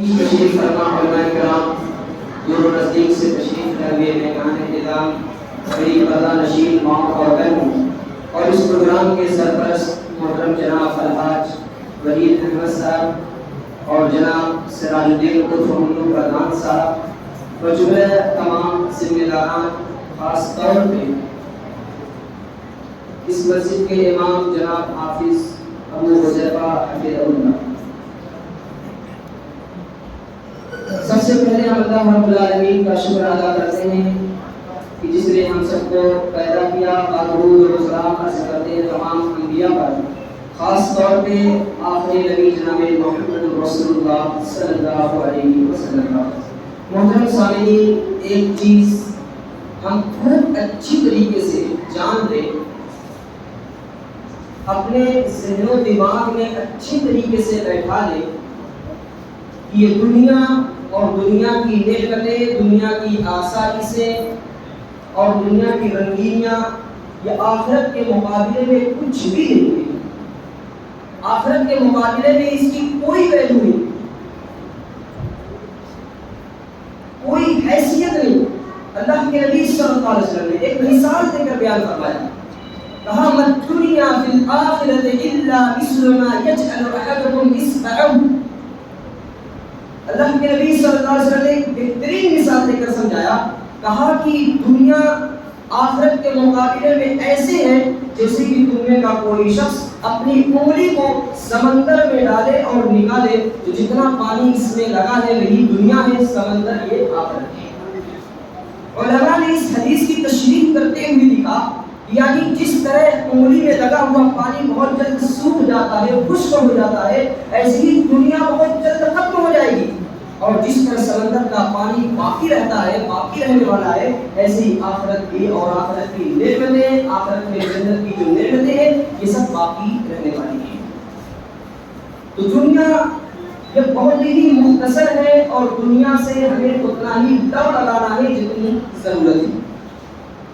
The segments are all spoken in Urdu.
تشریف فرما علماء کرام، دور و نزدیک سے تشریف لائے ہوئے مہمان اعظام، غریب پردہ نشین ماں اور بہنوں، اور اس پروگرام کے سرپرست محترم جناب الحاج وحید احمد صاحب اور جناب سراج الدین عرف منو پردھان صاحب و جملہ تمام ذمہ داران، خاص طور پہ اس مسجد کے امام جناب حافظ ابو حذیفہ حفظہ اللہ۔ سب سے پہلے ہم اللہ رب العالمین کا شکر ادا کرتے ہیں کہ جس نے ہم سب کو پیدا کیا، درود و سلام عرض کرتے ہیں تمام انبیاء پر، خاص طور پہ آخری نبی جناب محمد رسول اللہ صلی اللہ علیہ وسلم۔ محترم سامعین، ایک چیز ہم بہت اچھی طریقے سے جان لیں، اپنے ذہن و دماغ میں اچھی طریقے سے بیٹھا لیں کہ یہ دنیا اور دنیا کی نعمتیں، دنیا کی آسائشیں اور دنیا کی رنگینیاں یہ آخرت کے مقابلے میں کچھ بھی نہیں ہے۔ آخرت کے مقابلے میں اس کی کوئی ویلیو نہیں، کوئی حیثیت نہیں۔ اللہ کے نبی صلی اللہ علیہ وسلم نے ایک مثال دے کر بیان فرمایا، کہا مَا الدُّنْيَا فِي الْآخِرَةِ إِلَّا مِثْلُ مَا يَجْعَلُ أَحَدُكُمْ إِصْبَعَهُ۔ اللہ کے نبی صلی اللہ علیہ وسلم نے ایک بہترین مثال دے کر سمجھایا، کہا کہ دنیا آخرت کے مقابلے میں ایسے ہے جیسے کہ دنیا کا کوئی شخص اپنی انگلی کو سمندر میں ڈالے اور نکالے تو جتنا پانی اس میں لگا ہے وہی دنیا ہے، سمندر یہ آخرت ہے۔ علماء نے اس حدیث کی تشریح کرتے ہوئے لکھا، یعنی جس طرح انگلی میں لگا ہوا پانی بہت جلد سوکھ جاتا ہے، خشک ہو جاتا ہے، ایسے ہی دنیا بہت جلد ختم ہو جائے گی، اور جس طرح سمندر کا پانی باقی رہتا ہے، باقی رہنے والا ہے، ایسے ہی آخرت کی اور آخرت کی نعمتیں، آخرت میں جنت کی جو نعمتیں ہیں یہ سب باقی رہنے والی ہیں۔ تو دنیا یہ بہت ہی مختصر ہے اور دنیا سے ہمیں اتنا ہی ڈر لگانا ہے جتنی ضرورت ہے۔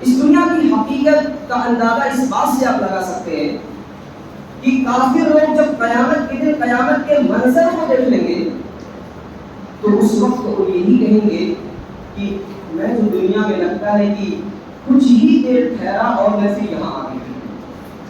اس دنیا کی حقیقت کا اندازہ اس بات سے آپ لگا سکتے ہیں کہ کافر لوگ جب قیامت کے دن قیامت کے منظر کو دیکھ لیں گے تو اس وقت وہ یہی کہیں گے کہ میں تو دنیا میں لگتا ہے کہ کچھ ہی دیر ٹھہرا اور میں پھر یہاں آ گیا۔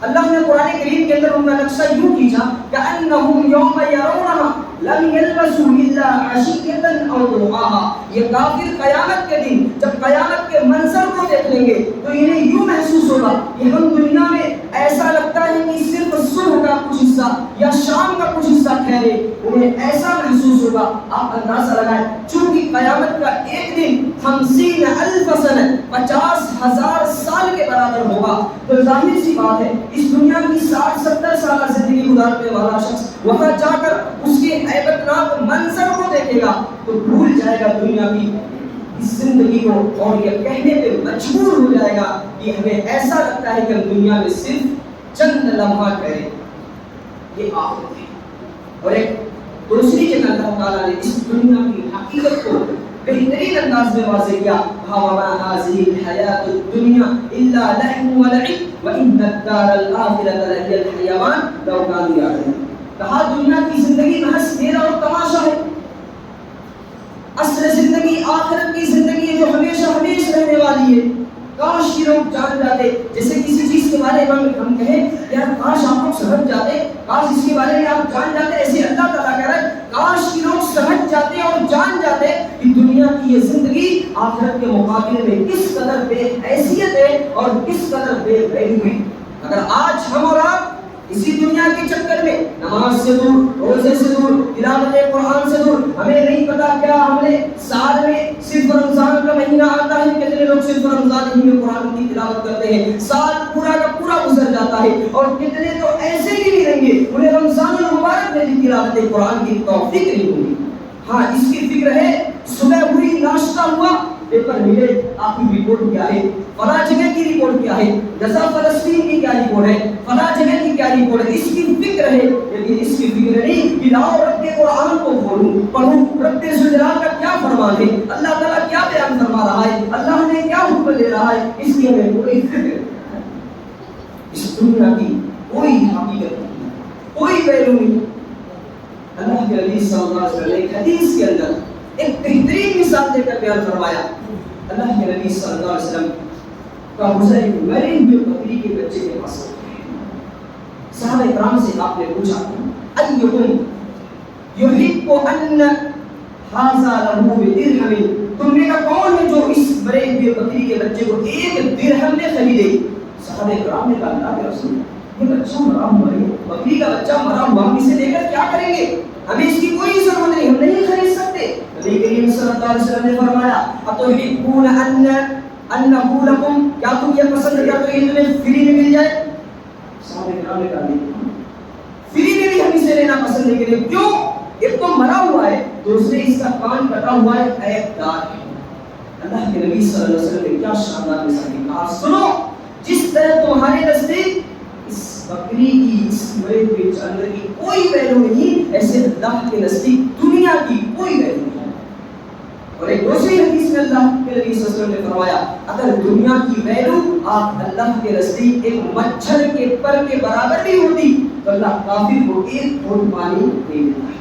اللہ نے قرآن کریم کے اندر ان کا نقشہ یوں کھینچا کأنہم یوم یرونہا لم یلبسوا الا عشیۃ او ضحاها۔ یہ کافر قیامت کے دن جب قیامت کے منظر کو دیکھ لیں گے تو انہیں یوں محسوس ہوگا کہ ہم دنیا میں ایسا لگتا ہے کہ صرف صبح کا کچھ حصہ یا شام کا کچھ حصہ ٹھہرے، انہیں ایسا محسوس ہوگا۔ آپ اندازہ لگائیں، چونکہ قیامت کا ایک دن 50,000 سنہ 50,000 سال کے برابر ہوگا، تو ظاہر سی بات ہے اس دنیا کی 60-70 سالہ زندگی گزارنے والا شخص وہاں جا کر اس کے ہیبت ناک منظر کو دیکھے گا تو بھول جائے گا دنیا کی اس زندگی کو، اور یہ کہنے پہ مجبور ہو جائے گا کہ ہمیں ایسا لگتا ہے کہ ہم دنیا میں صرف چند لمحات ٹھہرے، یہ آخرت ہے۔ اور ایک دوسری جگہ اللہ تعالیٰ نے اس دنیا کی حقیقت کو بہترین انداز میں واضح کیا، وَمَا هَٰذِهِ الْحَيَاةُ الدُّنْيَا إِلَّا لَهْوٌ وَلَعِبٌ وَإِنَّ الدَّارَ الْآخِرَةَ لَهِيَ الْحَيَوَانُ لَوْ كَانُوا يَعْلَمُونَ۔ کہا دنیا کی زندگی محض کھیل اور تماشا ہے، اصل زندگی آخرت کی زندگی ہے جو ہمیشہ ہمیشہ رہنے والی ہے۔ کاش کہ لوگ جان جاتے، جیسے کسی چیز کے بارے میں ہم کہیں یار کاش آپ لوگ سمجھ جاتے، کاش اس کے بارے میں آپ جان جاتے، ایسے اللہ تعالیٰ کہہ رہا ہے کاش کہ لوگ سمجھ جاتے اور جان جاتے کہ دنیا کی یہ زندگی آخرت کے مقابلے میں کس قدر بے حیثیت ہے اور کس قدر بے ویلیو ہے۔ اگر آج ہم اور آپ اسی دنیا کے چکر میں نماز سے دور، روزے سے دور، تلاوت قرآن سے دور، ہمیں نہیں پتا کیا ہم نے سال میں صرف رمضان کا مہینہ آتا ہے، کتنے لوگ صرف رمضان ہی میں قرآن کی تلاوت کرتے ہیں، سال پورا کا پورا گزر جاتا ہے، اور کتنے تو ایسے ہی نہیں رہیں گے انہیں رمضان المبارک میں بھی تلاوت قرآن کی توفیق نہیں ہوگی۔ ہاں اس کی فکر ہے، صبح ہوئی ناشتہ ہوا، پیپر ملے آپ کی رپورٹ کیا ہے، فلاں جگہ کی رپورٹ کیا ہے، غزہ فلسطین کی کیا رپورٹ ہے، فلاں جگہ کی کیا رپورٹ ہے، اس کی فکر ہے۔ لیکن اس کی فکر نہیں کہ لاؤ رب کے قرآن کو کھولوں پڑھوں، رب ذوالجلال کا کیا فرمان ہے، اللہ تعالیٰ کیا بیان فرما رہا ہے، اللہ نے کیا حکم دے رہا ہے، اس کی ہمیں کوئی فکر نہیں۔ اس دنیا کی کوئی حقیقت نہیں، کوئی ویلیو نہیں۔ اللہ اللہ کے نبی صلی اللہ علیہ وسلم نے ایک حدیث کے اندر ایک بہترین مثال دے کر بیان فرمایا. اللہ کے نبی صلی اللہ علیہ وسلم کا گزر ایک مرے ہوئے بکری کے بچے کے پاس. صحابہ کرام سے آپ نے پوچھا ایکم یحب ان ھذا لہ بدرہم، تم میں کا کون ہے جو اس مرے ہوئے بکری کے بچے کو ایک درہم میں خریدے؟ صحابہ کرام نے کہا اللہ کے رسول یہ بچہ مرا ہوا ہے، بکری کا بچہ مرا ہوا، ہم اسے لے کر کیا کریں گے؟ ہمیں اس کی کوئی ضرورت نہیں، ہم نہیں خرید سکتے. نبی کریم صلی اللہ علیہ وسلم نے فرمایا اتحبون انہ لکم، کیا تم یہ پسند کیا تو یہ تمہیں فری میں مل جائے؟ صحابہ کرام نے کہا نہیں، فری میں بھی ہم اسے لینا پسند نہیں کریں. کیوں؟ ایک تو مرا ہوا ہے، دوسرے اس کا کان کٹا ہوا ہے، عیب دار ہے. اللہ کے نبی صلی اللہ علیہ وسلم نے کیا شاندار مثال دی. کہا سنو، جس طرح تمہارے نزدیک اس بکری کی، اس مرے ہوئے جانور کی کوئی ویلو نہیں، ایسے اللہ کے نزدیک دنیا کی کوئی ویلو نہیں. اور ایک دوسری حدیث میں اللہ کے نبی صلی اللہ علیہ وسلم نے فرمایا اگر دنیا کی ویلو آپ اللہ کے نزدیک ایک مچھر کے پر کے برابر بھی ہوتی تو اللہ کافر کو ایک گھونٹ پانی نہیں دیتا ہے،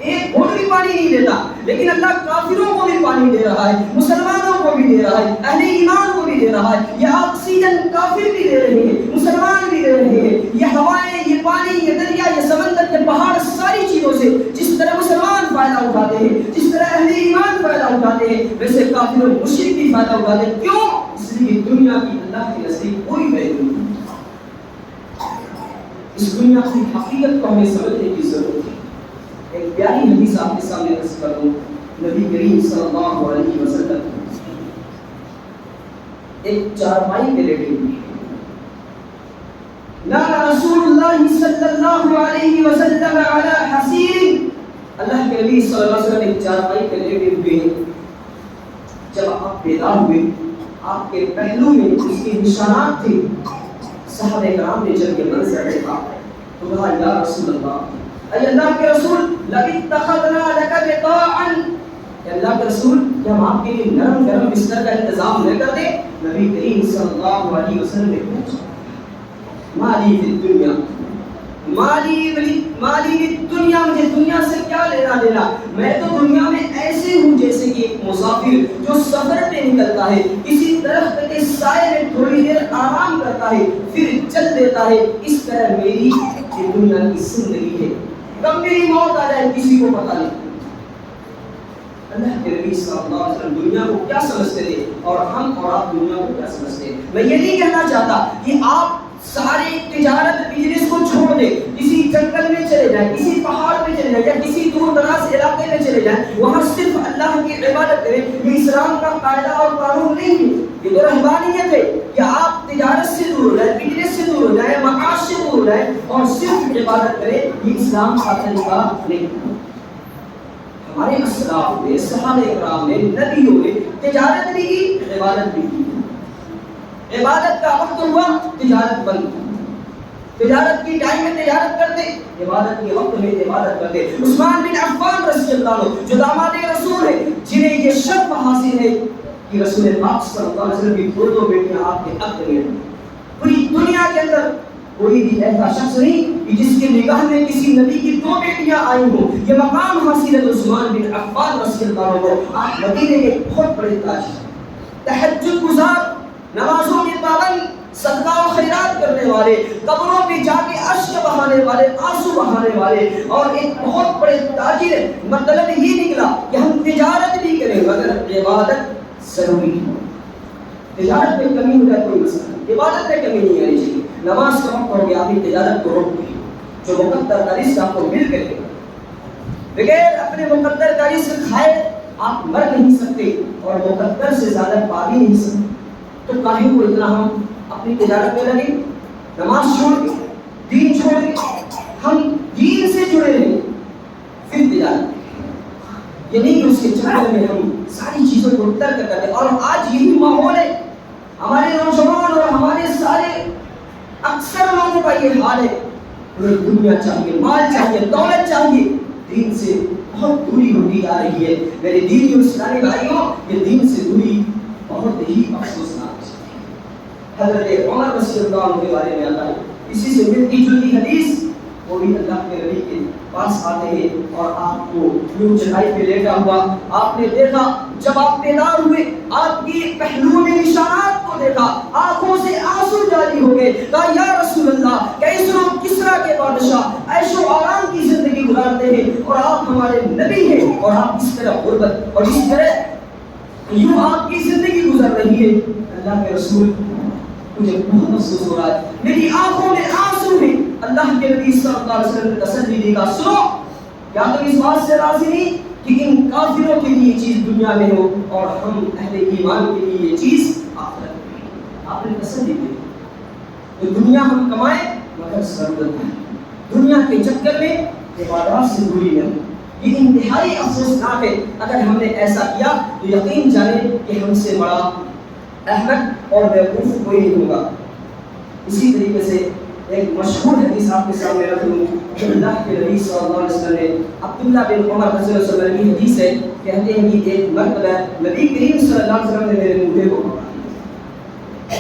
ایک گھونٹ بھی پانی نہیں دیتا. لیکن اللہ کافروں کو بھی پانی دے رہا ہے، مسلمانوں کو بھی دے رہا ہے، اہل ایمان کو بھی دے رہا ہے. یہ آکسیجن کافر بھی دے رہے ہیں، مسلمان بھی دے رہے ہیں. یہ ہوائیں، یہ پانی، یہ دریا، یہ سمندر، یہ پہاڑ، ساری چیزوں سے جس طرح مسلمان فائدہ اٹھاتے ہیں، جس طرح اہل ایمان فائدہ اٹھاتے ہیں، ویسے کافر اور مشرک بھی فائدہ اٹھاتے ہیں. کیوں؟ اس لیے دنیا کی اللہ کے نزدیک کوئی ویلیو نہیں. اس دنیا کی حقیقت کو ہمیں سمجھنے کی ضرورت ہے. ایک پیاری حدیث آپ کے سامنے پیش کر دوں. نبی کریم صلی اللہ علیہ وسلم ایک چارپائی پہ لیٹے ہوئے ہیں. نام رسول اللہ صلی اللہ علیہ وسلم علی حسیر، اللہ کے نبی صلی اللہ علیہ وسلم ایک چارپائی پہ لیٹے ہوئے ہیں. جب آپ بیدار ہوئے آپ کے پہلو میں اس کے نشانات تھے. صحابہ کرام نے جب یہ منظر دیکھا تو کہا یا رسول اللہ، اے اللہ کے رسول لَقَدْ اتَّخَذْنَا لَكَ بِطَاعًا، اے اللہ کے رسول کہ ہم آپ کے لیے نرم گرم بستر کا انتظام نہ کر دیں؟ نبی کریم صلی اللہ علیہ وسلم نے پوچھا مالی فی الدنیا، مالی فی الدنیا، مجھے دنیا سے کیا لینا دینا؟ میں تو دنیا میں ایسے ہوں جیسے کہ ایک مسافر جو سفر پہ نکلتا ہے، کسی درخت کے سائے میں تھوڑی دیر آرام کرتا ہے پھر چل دیتا ہے. اس طرح میری یہ دنیا کی زندگی ہے، کب میری موت آ جائے کسی کو پتہ نہیں. اللہ کے نبی صلی اللہ علیہ وسلم دنیا کو کیا سمجھتے تھے اور ہم اور آپ دنیا کو کیا سمجھتے ہیں؟ میں یہ نہیں کہنا چاہتا کہ آپ سارے تجارت بزنس کو چھوڑ دیں، کسی جنگل میں چلے جائیں، کسی پہاڑ پہ چلے جائیں یا کسی دور دراز علاقے میں چلے جائیں، وہاں صرف اللہ کی عبادت کریں. یہ اسلام کا قاعدہ اور قانون نہیں ہے، یہ تو رہبانیت ہے کہ آپ تجارت سے دور ہو جائیں، بزنس سے دور ہو جائیں، معاش سے دور ہو جائیں اور صرف عبادت کریں. یہ اسلام کا طریقہ نہیں. ہمارے اسلاف نے، صحابہ کرام نے، نبیوں نے تجارت بھی کی، عبادت بھی کی. عبادت کا وقت ہوا تجارت بند، تجارت کی ٹائم میں تجارت کرتے، عبادت کے وقت میں عبادت کرتے. عثمان بن عفان رضی اللہ عنہ جو داماد رسول ہیں، جنہیں یہ شرف حاصل ہے کہ رسول پاک صلی اللہ علیہ وسلم کی دو بیٹیاں آپ کے حق میں ہیں. پوری دنیا کے اندر کوئی بھی ایسا شخص نہیں کہ جس کے نگاہ میں کسی نبی کی دو بیٹیاں آئی ہوں. یہ مقام حاصل ہے عثمان بن عفان رضی اللہ عنہ کو. آپ مدینے کے بہت بڑے تاج ہیں، تہجد گزار، نمازوں کے پابند، صدقہ و خیرات کرنے والے، قبروں پہ جا کے اشک بہانے والے، آنسو بہانے والے اور ایک بہت بڑے تاجر. مطلب یہ نکلا کہ ہم تجارت بھی کریں مگر عبادت ضروری ہے. تجارت میں کمی ہو جائے کوئی مسئلہ نہیں، عبادت میں کمی نہیں آنی چاہیے. نماز کا وقت ہو گیا، آپ تجارت کو روک دیں. جو مقدر کا رزق آپ کو مل کے دے گا، بغیر اپنے مقدر کا رزق کھائے آپ مر نہیں سکتے اور مقدر سے زیادہ پا بھی نہیں سکتے. تو کاہے کو اتنا ہم اپنی تجارت میں لگے؟ نماز چھوڑ کے، دین چھوڑ کے، ہم دین سے جڑے رہیں پھر تجارت. یہ نہیں کہ اس کے چکر میں ہم ساری چیزوں کو ترک کر دیں. اور آج یہی ماحول ہے، ہمارے نوجوان اور ہمارے سارے اکثر لوگوں کا یہ حال ہے. انہیں دنیا چاہیے، مال چاہیے، دولت چاہیے، دین سے بہت دوری ہوتی جا رہی ہے. میرے دینی اور اسلامی بھائیوں، یہ دین سے دوری بہت ہی افسوسناک ہے. حضرت عمر رضی اللہ عنہ کے بارے میں آتا ہے، اسی سے ملتی جلتی حدیث وہ بھی اللہ کے نبی کے پاس آتے ہیں اور آپ کو یوں چٹائی پہ لیٹا ہوا آپ نے دیکھا. جب آپ بیدار ہوئے آپ کی پہلو میں نشانات کو دیکھا, آنکھوں سے آنسو جاری ہو گئے. کہا یا رسول اللہ, کیسر و کسریٰ کے بادشاہ عیش و آرام کی زندگی گزارتے ہیں اور آپ ہمارے نبی ہیں, اور آپ اس طرح غربت اور اس طرح یوں آپ کی زندگی گزر رہی ہے. اللہ کے رسول, مجھے بہت افسوس ہو رہا ہے, میری آنکھوں میں آنسو ہیں. اللہ کے نبی صلی اللہ علیہ وسلم نے تسلی دی, کہا سنو, کیا تم اس بات سے راضی نہیں کہ ان کافروں کے لیے یہ چیز دنیا میں ہو اور ہم اہل ایمان کے لیے یہ چیز آخرت میں ہو. آپ نے تسلی دی. تو دنیا ہم کمائیں مگر ضرورت ہے, دنیا کے چکر میں عبادات سے دوری نہ ہو. یہ انتہائی افسوسناک ہے. اگر ہم نے ایسا کیا تو یقین جانیں کہ ہم سے بڑا احمد اور بیوقوف کوئی نہیں ہوگا. اسی طریقے سے ایک مشہور حدیث آپ کے سامنے رکھ لوں. اللہ کے نبی صلی اللہ علیہ وسلم نے, عبداللہ بن عمر رضی اللہ عنہ وسلم کی حدیث ہے, کہتے ہیں کہ ایک مرتبہ نبی کریم صلی اللہ علیہ وسلم نے میرے منہ کو پکڑا.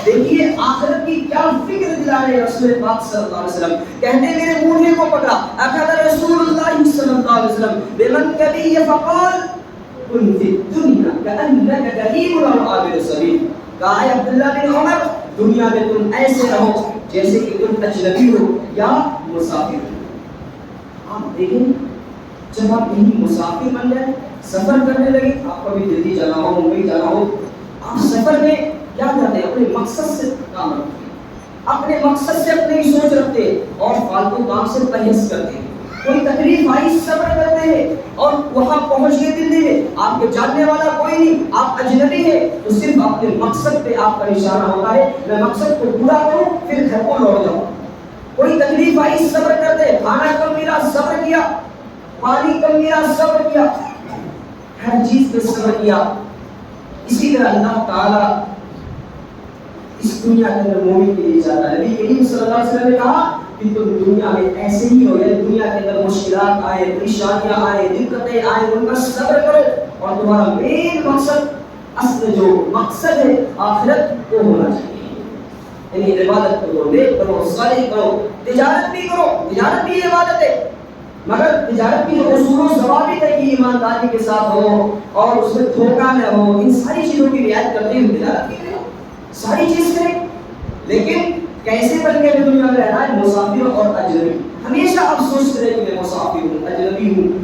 دیکھیے آخرت کی کیا فکر دلا رہے رسول پاک صلی اللہ علیہ وسلم. کہتے ہیں میرے منہ کو پکڑا. اخذ رسول اللہ صلی اللہ علیہ وسلم بمنکبی فقال کن فی الدنیا کأنک غریب او عابر سبیل. کہا ہے عبداللہ بن عمر, دنیا میں تم ایسے رہو جیسے کہ تم اجنبی ہو یا مسافر ہو. آپ دیکھیں جب آپ یہیں مسافر بن جائیں, سفر کرنے لگے, آپ کو بھی دلی جانا ہو, ممبئی جانا ہو, آپ سفر میں کیا کرتے ہیں, اپنے مقصد سے کام رکھتے ہیں, اپنے مقصد سے اپنی سوچ رکھتے ہیں اور فالتو کام سے پرہیز کرتے ہیں. کوئی تکلیف آئی صبر کرتے ہیں, اور وہاں پہنچ گئے دلی میں, آپ کے جاننے والا کوئی نہیں, آپ اجنبی ہیں, تو صرف اپنے مقصد پہ آپ کا اشارہ ہوتا ہے, میں مقصد کو پورا کروں پھر گھر کو لوٹ جاؤں. کوئی تکلیف آئی صبر کرتے, کھانا کم ملا صبر کیا, پانی کم ملا صبر کیا, ہر چیز پہ صبر کیا. اسی طرح اللہ تعالیٰ اس دنیا کے اندر مومن کے لیے چاہتا ہے. نبی کریم صلی اللہ علیہ وسلم نے کہا کہ تم دنیا میں ایسے ہی ہو, یعنی دنیا کے اندر مشکلات آئے, پریشانیاں آئے, دقتیں آئے, ان کا صبر کرو, اور تمہارا مین مقصد, اصل جو مقصد ہے آخرت وہ ہونا چاہیے. یعنی عبادت کرو, نیک کرو, صالح کرو, تجارت بھی کرو, تجارت بھی عبادت ہے, مگر تجارت کی جو اصول و ضوابط ہے کہ ایمانداری کے ساتھ ہو اور اس میں دھوکہ نہ ہو, ان ساری چیزوں کی رعایت کرتے ہوئے تجارت کی کرو, ساری چیز کریں. لیکن کیسے بن کے دنیا میں رہنا ہے, مسافر اور اجنبی. ہمیشہ افسوس کریں کہ میں مسافر ہوں, اجنبی ہوں,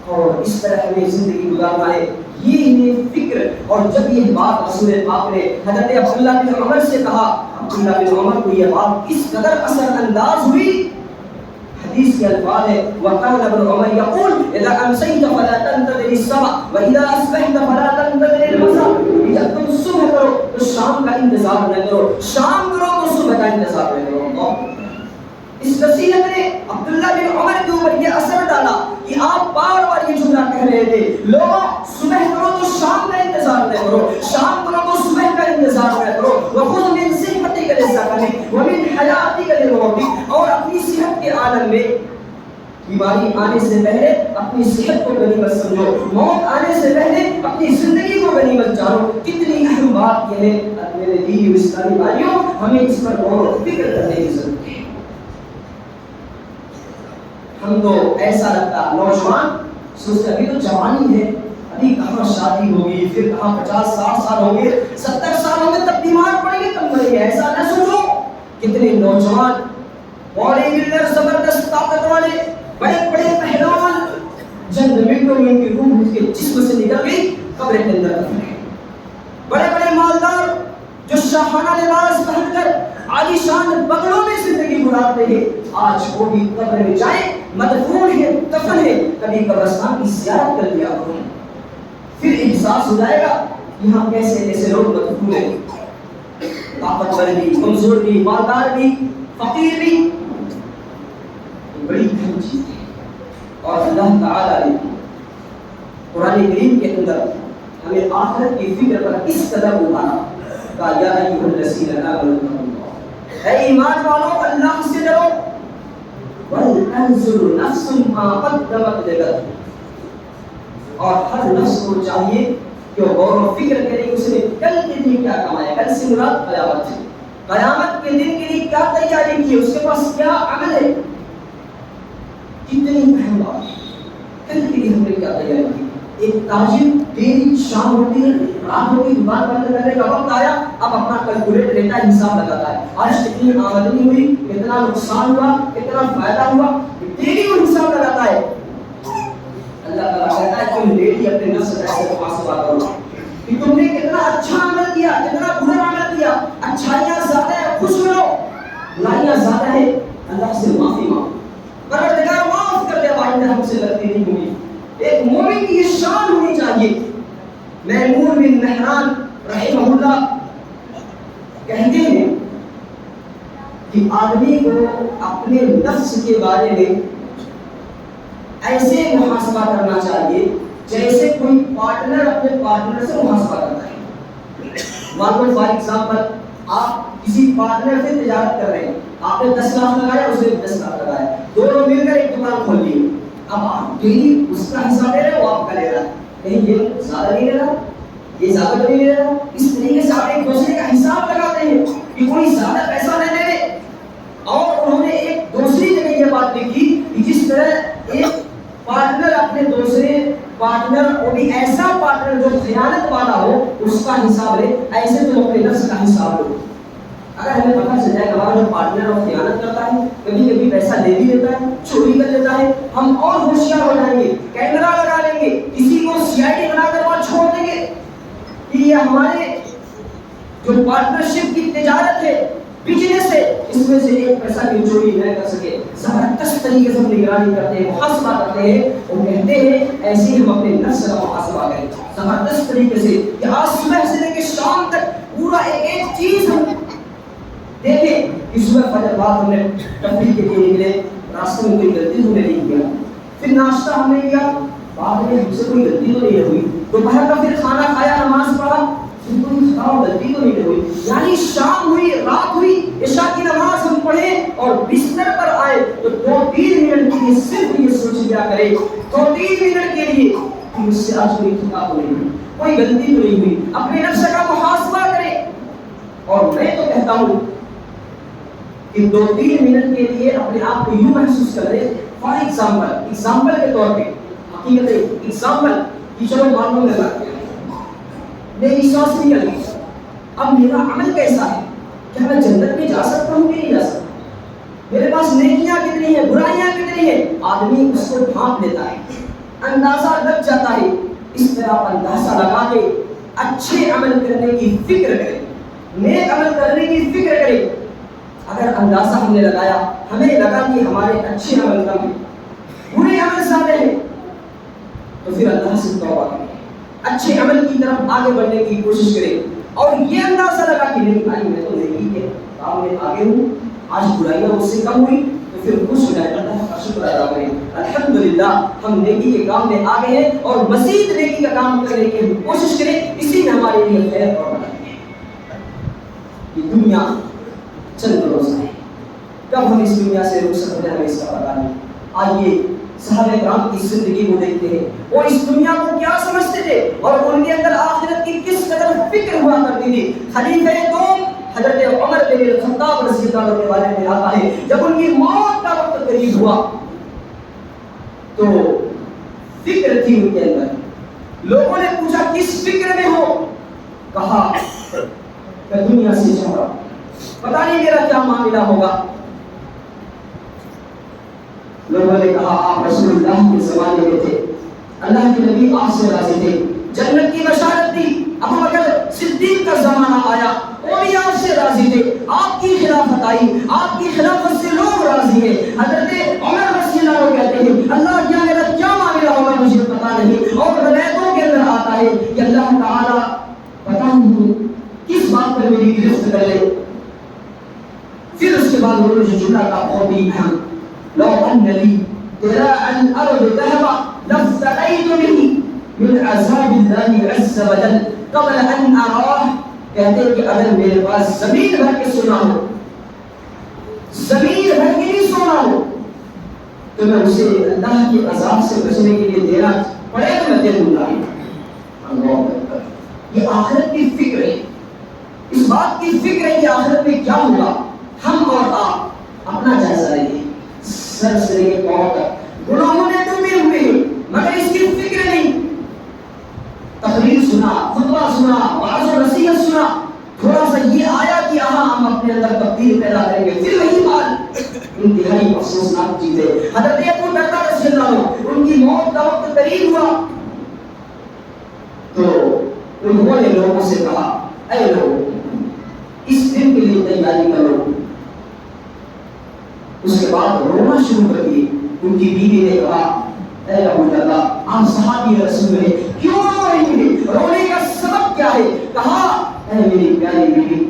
اور اس طرح ہمیں زندگی گزارنا ہے. یہ فکر, اور جب یہ بات رسول پاک نے حضرت عبداللہ بن عمر سے کہا, عبداللہ بن عمر کو یہ بات کس قدر اثر انداز ہوئی. حدیث کے الفاظ ہے, وَقَالَ ابْنُ عُمَرَ يَقُولُ إِذَا أَمْسَيْتَ فَلَا تَنْتَظِرِ الصَّبَحَ وَإِذَا أَصْبَحْتَ فَلَا تَنْتَظِرِ الْمَسَاءَ. جب تم صبح کرو تو شام کا انتظار نہ کرو, شام کرو تو صبح کا انتظار نہ کرو. اس نصیحت نے عبداللہ بن عمر کے اوپر یہ اثر ڈالا کہ آپ بار بار یہ جملہ کہہ رہے تھے, لوگوں صبح کرو تو شام کا انتظار نہ کرو, شام کرو تو صبح کا انتظار نہ کرو. وَخُذْ مِنْ صِحَّتِكَ لِسَقَمِكَ وَمِنْ حَيَاتِكَ لِمَوْتِكَ. اور اپنی صحت کے عالم میں بیماری آنے سے پہلے اپنی صحت کو غنیمت سمجھو, موت آنے سے پہلے اپنی زندگی کو غنیمت جانو. کتنی اہم بات یہ ہے میرے دینی و اسلامی بھائیوں, ہمیں اس پر غور و فکر کرنے کی ضرورت ہے. ہم تو ایسا لگتا نوجوان سوچتے ابھی تو جوانی ہے, ابھی کہاں شادی ہوگی, پھر کہاں 50-60 سال ہوں گے, 70 سال ہوں گے, تب بیمار پڑیں گے, تب مریں گے. ایسا نہ سوچو. کتنے نوجوان باڈی بلڈر, زبردست طاقت والے, بڑے بڑے پہلوان, جنگ منٹوں میں ان کی روح ان کے جسم سے نکل گئی, قبر کے اندر دفن ہے. بڑے بڑے مالدار جو شاہانہ لباس پہن کر عالیشان بنگلوں میں زندگی گزارتے ہیں, آج وہ بھی قبر میں جائیں, مدفون ہے, دفن ہے. کبھی قبرستان کی زیارت کر لیا کرو, پھر احساس ہو جائے گا یہاں کیسے کیسے لوگ مدفون ہیں, طاقتور بھی, کمزور بھی, مالدار بھی, فقیر بھی. بڑی اہم چیز ہے. اور اللہ تعالیٰ نے قرآن کریم کے اندر ہمیں آخرت کی فکر پر اس قدر ابھارا, کہا یا ایھا الذین آمنوا اتقوا اللہ, اے ایمان والو اللہ سے ڈرو, وَلْتَنْظُرْ نَفْسٌ مَا قَدَّمَتْ لِغَدٍ. اور ہر نفس کو چاہیے کہ وہ غور و فکر کرے کہ اس نے کل کے لیے کیا کمایا. کل سے مراد قیامت ہے, قیامت کے دن کے لیے کیا تیاری کی ہے, اس کے پاس کیا عمل ہے. کتنی اہم بات ہے. کل کے لیے ہم نے کیا تیاری کی؟ ایک تاجر دیر شام ہوتی ہے، رات ہوتی، دکان بند کرنے کا وقت آیا، اب اپنا کیلکولیٹ لیتا ہے، حساب لگاتا ہے، آج کتنی آمدنی ہوئی، کتنا نقصان ہوا، کتنا فائدہ ہوا، ڈیلی وہ حساب لگاتا ہے. اللہ تعالیٰ کہتا ہے تم ڈیلی اپنے نفس کا ایسے محاسبہ کرو کہ تم نے کتنا اچھا عمل کیا، کتنا برا عمل کیا. اچھائیاں زیادہ ہے خوش رہو، برائیاں زیادہ ہے اللہ سے معافی مانگو. پروردگار معاف کر دے، آئندہ ہم سے غلطی نہیں ہوئی. ایک مومن کی یہ شان ہونی چاہیے. میمون بن مہران رحمہ اللہ کہتے ہیں کہ آدمی کو اپنے نفس کے بارے میں ایسے محاسبہ کرنا چاہیے جیسے کوئی پارٹنر اپنے پارٹنر سے محاسبہ کرتا ہے. مان لو فار ایگزامپل آپ کسی پارٹنر سے تجارت کر رہے ہیں، آپ نے 10 لاکھ لگایا، اس نے 10 لاکھ لگایا، دونوں مل کر ایک دکان کھول لی. اب آپ ڈیلی اس کا حصہ لے رہے ہو، آپ کا لے رہا ہے، کہیں یہ زیادہ نہیں لے رہا، یہ زیادہ تو نہیں لے رہا. اس طریقے سے آپ ایک دوسرے کا حساب لگاتے ہیں کہ کوئی زیادہ پیسہ نہ لے لے. اور انہوں نے ایک دوسری جگہ یہ بات لکھی کہ جس طرح ایک پارٹنر اپنے دوسرے پارٹنر، وہ بھی ایسا پارٹنر جو خیانت والا ہو، اس کا حساب لے، ایسے تم اپنے نفس کا حساب لو. اگر ہمیں پتہ چل جائے کہ ہمارا جو پارٹنر وہ خیانت کرتا ہے، کبھی کبھی پیسہ لے بھی لیتا ہے، چوری کر لیتا ہے، ہم اور ہوشیار ہو جائیں گے، کیمرہ لگا لیں گے، کسی کو سی آئی ڈی بنا کر وہاں چھوڑ دیں گے کہ یہ ہمارے جو پارٹنرشپ کی تجارت ہے، بزنس ہے، اس میں سے ایک پیسہ بھی چوری نہ کر سکے. زبردست طریقے سے ہم نگرانی کرتے ہیں، محاسبہ کرتے ہیں، اور کہتے ہیں ایسے ہی ہم اپنے نفس کا محاسبہ کریں زبردست طریقے سے کہ آج صبح سے لے کے شام تک پورا ایک چیز ہم دیکھیں کہ صبح فجر بعد ہم نے تفریح کے لیے نکلے، راستے میں کوئی غلطی تو نہیں کیا، پھر ناشتہ ہم نے کیا، بعد میں ہم سے کوئی غلطی تو نہیں ہوئی، دوپہر کا پھر کھانا کھایا، نماز پڑھا، پھر کوئی خطا غلطی تو نہیں ہوئی. یعنی شام ہوئی، رات ہوئی، عشاء کی نماز ہم پڑھیں اور بستر پر آئے تو 2-3 منٹ کے لیے صرف یہ سوچ لیا کرے، 2-3 منٹ کے لیے کہ مجھ سے آج کوئی خطا تو نہیں ہوئی، کوئی غلطی تو نہیں ہوئی. اپنے نفس کا محاسبہ کریں. اور میں تو کہتا ہوں کہ 2-3 منٹ کے لیے اپنے آپ کو یوں محسوس کریں. فار ایگزامپل کے طور پہ، حقیقت ایگزامپل کہ چلو مان لو میری سانس نہیں لگی، اب میرا عمل کیسا ہے؟ کیا میں جنت میں جا سکتا ہوں کہ نہیں جا سکتا؟ میرے پاس نیکیاں کتنی ہیں، برائیاں کتنی ہیں؟ آدمی اس کو ڈھانپ لیتا ہے، اندازہ لگ جاتا ہے. اس طرح اندازہ لگا کے اچھے عمل کرنے کی فکر کرے، نیک عمل کرنے کی فکر کرے. اگر اندازہ ہم نے لگایا، ہمیں لگا کہ ہمارے اچھے عمل کم ہیں، برے عمل زیادہ ہیں، تو پھر اللہ سے توبہ کریں، اچھے عمل کی طرف آگے بڑھنے کی کوشش کریں. اور یہ اندازہ لگا کہ نہیں بھائی میں تو نیکی کے کام میں آگے ہوں، آج برائیاں مجھ سے کم ہوئی، تو پھر خوش ہو جائے، اللہ کا شکر ادا کریں، الحمدللہ ہم نیکی کے کام میں آگے ہیں اور مزید نیکی کا کام کرنے کی کوشش کریں. اسی میں ہمارے لیے خیر اور برکت ہے. یہ دنیا چند روز ہے، کب ہم اس دنیا سے رک سکتے ہیں ہمیں اس کا پتہ نہیں. آئیے صحابہ کرام کی زندگی کو دیکھتے ہیں، وہ اس دنیا کو کیا سمجھتے تھے اور ان کے اندر آخرت کی کس قدر فکر ہوا کرتی تھی. خلیفہ دوم حضرت عمر بن الخطاب رضی اللہ عنہ کے بارے میں آتا ہے، جب ان کی موت کا وقت قریب ہوا تو فکر تھی ان کے اندر. لوگوں نے پوچھا کس فکر میں ہو؟ کہا کہ دنیا سے چاہ رہا، پتہ نہیں میرا کیا معاملہ ہوگا. لوگوں نے کہا آپ رسول اللہ کے زمانے میں تھے، اللہ کے نبی آپ سے راضی تھے، جنت کی بشارت دی. ابو بکر صدیق کا زمانہ آیا، وہ بھی آپ سے راضی تھے، آپ کی خلافت آئی، آپ کی خلافت سے لوگ راضی ہیں. حضرت عمر رضی اللہ عنہ کہتے ہیں اللہ کیا میرا کیا معاملہ ہوگا مجھے پتہ نہیں. اور روایتوں کے اندر آتا ہے کہ اللہ تعالیٰ پتہ نہیں کس بات پر میری گرفت کر لے. پھر اس کے بعد انہوں نے جو جملہ کا بہت ہی اہم، لو ان لي ذراع الارض ذهبا لافتديت به من عذاب الله عز وجل قبل ان اراه. کہتے ہیں کہ اگر میرے پاس زمین بھر کے سونا ہو، زمین بھر کے بھی سونا ہو، تو میں اسے اللہ کے عذاب سے بچنے کے لیے دینا پڑے تو میں دے دوں گا. یہ آخرت کی فکر ہے، اس بات کی فکر ہے کہ آخرت میں کیا ہوگا. ہم اور آپ اپنا جائزہ لیں، سر سے لے کے پاؤں تک گناہوں میں ڈوبے ہوئے ہیں مگر اس کی فکر نہیں. تقریر سنا، خطبہ سنا، وعظ و نصیحت سنا، تھوڑا سا یہ آیا کہ ہم اپنے اندر تبدیل پیدا کریں گے، پھر وہی حال. انتہائی افسوسناک چیز ہے. حضرت ابو درداء رضی اللہ عنہ ان کی موت کا وقت قریب ہوا تو انہوں نے لوگوں سے کہا اے لوگ اس دن کے لیے تیاری کرو. اس کے بعد رونا شروع کر دیے. ان کی بیوی نے کہا اے ابو درداء آپ صحابی رسول ہیں کیوں رو رہی ہیں؟ رونے کا سبب کیا ہے؟ کہا اے میری پیاری بیوی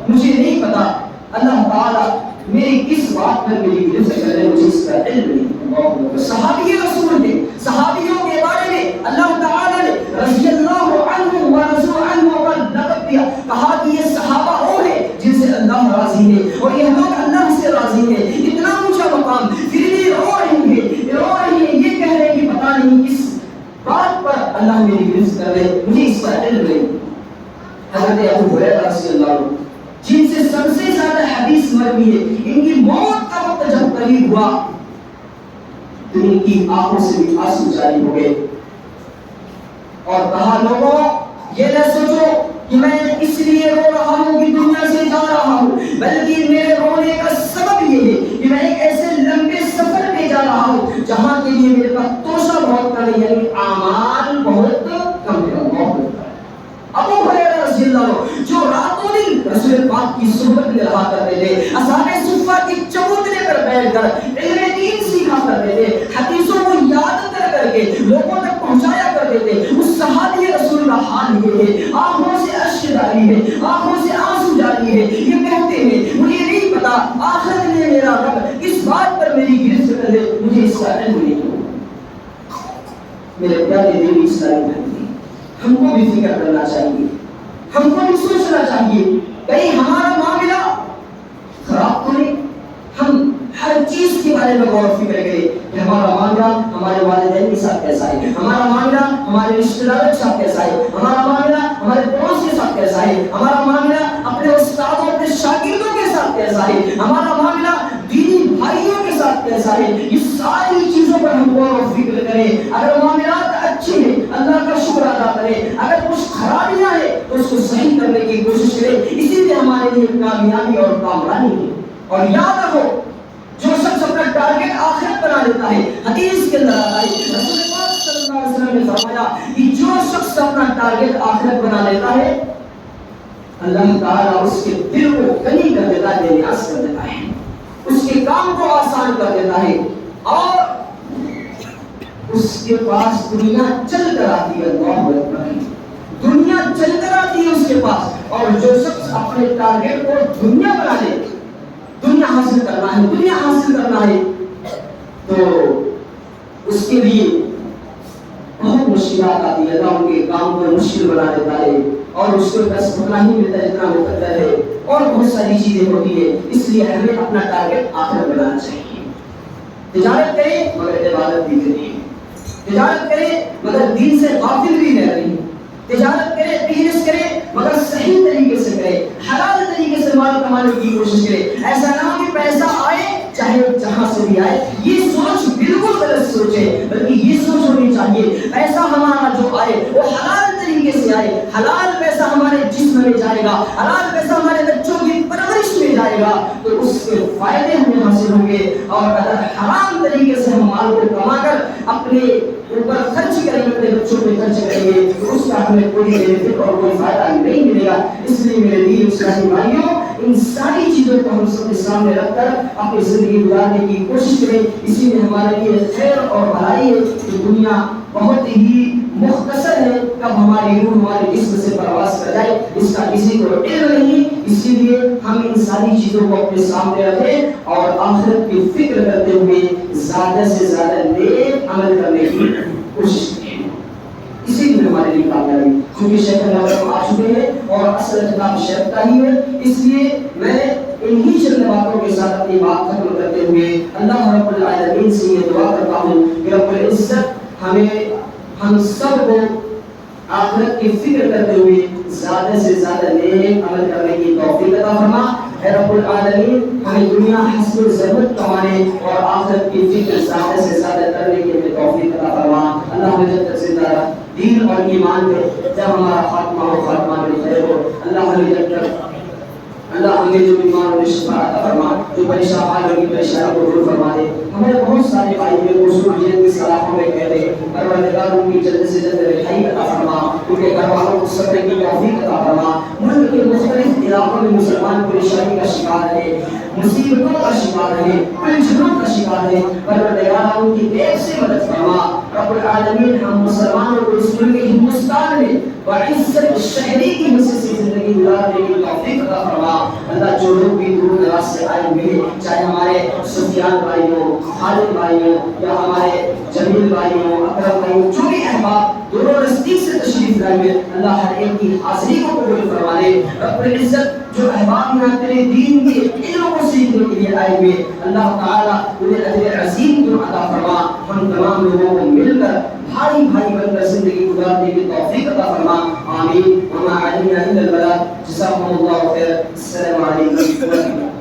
مجھے نہیں پتا اللہ تعالیٰ میری کس بات پر میری گرفت کرے، مجھے اس کا علم نہیں. صحابی رسول ہیں، صحابیوں کے بارے میں اللہ تعالیٰ نے رضی اللہ عنہ ورضوا عنہ کا لقب دیا. کہا کہ یہ صحابہ وہ ہیں جن سے اللہ راضی ہے اور یہ لوگ اللہ سے راضی ہیں. اتنا اونچا مقام، پھر بھی رو رہی ہیں یہ کہہ رہے ہیں کہ پتہ نہیں کس بات پر اللہ میری گرفت کر رہے، مجھے اس کا علم نہیں. حضرت ابو ہریرہ رضی اللہ عنہ جن سے سب سے زیادہ حدیث مروی ہے، ان کی موت کا وقت جب قریب ہوا تو ان کی آنکھوں سے بھی آنسو جاری ہو گئے اور کہا لوگوں یہ نہ سوچو کہ میں اس لیے رو رہا ہوں کہ دنیا سے جا رہا ہوں، بلکہ میرے رونے کا سبب یہ ہے کہ میں ایک ایسے لمبے سفر پہ جا رہا ہوں جہاں کے لیے میرے پاس توشہ بہت کم ہے، یعنی اعمال بہت کم ہے. ابو ہریرہ رضی اللہ عنہ جو راتوں دن رسول پاک کی صحبت میں رہا کرتے تھے، اصحاب صفہ کی چبوترے پر بیٹھ کر علم دین سیکھا کرتے تھے، حدیثوں کو یاد کر کے لوگوں تک پہنچایا کرتے تھے، اس صحابی رسول کا حال یہ ہے، آنکھوں سے اشک جاری ہے، آنکھوں سے آنسو جاری ہے. یہ کہتے ہیں مجھے نہیں پتا آخرت میں میرا رب کس بات پر میری گرفت کر لے، مجھے اس کا علم نہیں. میرے پیارے دین اسلامی بھائی، ہم کو بھی فکر کرنا چاہیے، ہم کو بھی سوچنا چاہیے کہیں ہمارا معاملہ خراب تو نہیں. ہم ہر چیز کے بارے میں غور و فکر کریں کہ ہمارا معاملہ ہمارے والدین کے ساتھ کیسا ہے، ہمارا معاملہ ہمارے رشتہ داروں کے ساتھ کیسا ہے، ہمارا معاملہ ہمارے پڑوس کے ساتھ کیسا ہے، ہمارا معاملہ اپنے استادوں اپنے شاگردوں کے ساتھ کیسا ہے، ہمارا معاملہ دینی بھائیوں کے ساتھ کیسا ہے. یہ ساری چیزوں پر ہم غور و فکر کریں. اگر معاملات اچھے ہیں اللہ کا شکر ادا کریں، اگر کچھ خرابیاں ہیں تو اس کو صحیح کرنے کی کوشش کریں. اسی لیے ہمارے لیے کامیابی اور کامرانی ہے. اور یاد رکھو جو شخص اپنا ٹارگٹ آخرت بنا لیتا ہے، حدیث کے اندر آتا ہے رسول پاک صلی اللہ علیہ وسلم نے فرمایا کہ جو شخص اپنا ٹارگٹ آخرت بنا لیتا ہے اللہ تعالیٰ اس کے دل کو غنی کر دیتا ہے، نیاز کر دیتا ہے، اس کے کام کو آسان کر دیتا ہے اور اس کے پاس دنیا چل کر آتی ہے. اللہ اکبر، دنیا چل کر آتی ہے اس کے پاس. اور جو شخص اپنے ٹارگٹ کو دنیا بنا لے، دنیا حاصل کرنا ہے، دنیا حاصل کرنا ہے، تو اس کے لیے بہت مشکلات آتی ہے. اللہ ان کے کام کو مشکل بنا دیتا ہے اور اس کو بس اتنا ہی ملتا ہے جتنا مقدر ہے اور بہت ساری چیزیں ہوتی ہے. اس لیے ہمیں اپنا ٹارگٹ آخرت بنانا چاہیے. تجارت کریں مگر عبادت بھی کریں، تجارت کریں مگر دین سے غافل بھی نہ رہیں، تجارت کریں بزنس کریں مگر صحیح طریقے سے کریں، حلال طریقے سے مال کمانے کی کوشش کریں. ایسا نہ ہو کہ پیسہ آئے چاہے جہاں سے بھی آئے. یہ سوچ بالکل غلط سوچ ہے، بلکہ یہ سوچ ہونی چاہیے پیسہ ہمارا جو آئے وہ حلال طریقے سے آئے، حلال پیسہ ہمارے جسم میں جائے گا، حلال پیسہ ہمارے بچوں کی پرورش میں جائے گا تو اس کے فائدے ہمیں حاصل ہوں گے. اور اگر حرام طریقے سے ہم مال کو کما کر اپنے اوپر خرچ کریں گے، اپنے بچوں پہ خرچ کریں گے تو اس کا ہمیں کوئی بینیفٹ اور کوئی فائدہ نہیں ملے گا. اس لیے میرے دین اسلامی بھائیوں، ان ساری چیزوں کو ہم سب کے سامنے رکھ کر اپنی زندگی گزارنے کی کوشش کریں. اسی میں ہمارے لیے خیر اور بھلائی ہے کہ دنیا بہت ہی مختصر ہے، کب ہماری روح ہمارے جسم سے پرواز کر جائے اس کا کسی کو علم نہیں. اسی لیے ہم ان ساری چیزوں کو اپنے سامنے رکھیں اور آخرت کی فکر کرتے ہوئے زیادہ سے زیادہ نیک عمل کرنے کی کوشش کریں. اسی لیے ہمارے لیے کامیابی، کیونکہ شیخ نظر آ چکے ہیں اور اصل خطاب شیخ کا ہی ہے. اس لیے میں انہی چند باتوں کے ساتھ اپنی بات ختم کرتے ہوئے اللہ رب العالمین سے یہ دعا کرتا ہوں کہ رب العزت ہم سب کو آخرت کی فکر کرتے ہوئے زیادہ سے زیادہ نیک عمل کرنے کی توفیق عطا فرما. اے رب العالمین ہمیں دنیا حسب ضرورت کمانے اور آخرت کی فکر زیادہ سے زیادہ کرنے کی ہمیں توفیق عطا فرما. اللہ ہمیں جب تک زندہ رکھ دین اور ایمان پہ جب ہمارا خاتمہ ہو خاتمہ بالخیر ہو. اللہ ہمیں جب تک اللہ ہمیں جو بیمار ہو شفا عطا فرما, جو پریشان حال ہوگی پریشانی کو دور فرما دے. ہمارے بہت سارے بھائی ہیں اصول جن کی صلاحوں میں کہتے ہیں پروردگار ان کی جلد سے جلد رہائی عطا فرما, ان کے گھر والوں کو صبر کی توفیق عطا فرما. ملک کے مختلف علاقوں میں مسلمان پریشانی کا شکار ہے, مصیبتوں کا شکار ہے, الجھنوں کا شکار ہے. پروردگار ان کی غیب سے مدد فرما. رب العالمین ہم مسلمانوں کو اس ملک ہندوستان میں وعزت شہری کی مسجد سے زندگی گزارنے کی توفیق عطا فرما. اللہ جو لوگ بھی دور دراز سے آئے ہوئے ہیں, چاہے ہمارے سفیان بھائی ہوں, خالد بھائی ہوں, یا ہمارے جمیل بھائی ہوں, اکرم بھائی ہوں, جو بھی احباب دوروں نزدیک سے تشریف لائے ہوئے, اللہ ہر ایک کی حاضری کو قبول فرما لے. رب العزت جو احباب یہاں تیرے دین کے علم کو سیکھنے کے لیے آئے ہوئے, اللہ تعالیٰ انہیں اجر عظیم کو عطا فرما. ہم تمام لوگوں کو مل کر بھائی بھائی بن کر زندگی گزارنے کی توفیق عطا فرما. آمین. وما علینا الا البلاغ. جزاکم اللہ خیر. السلام علیکم.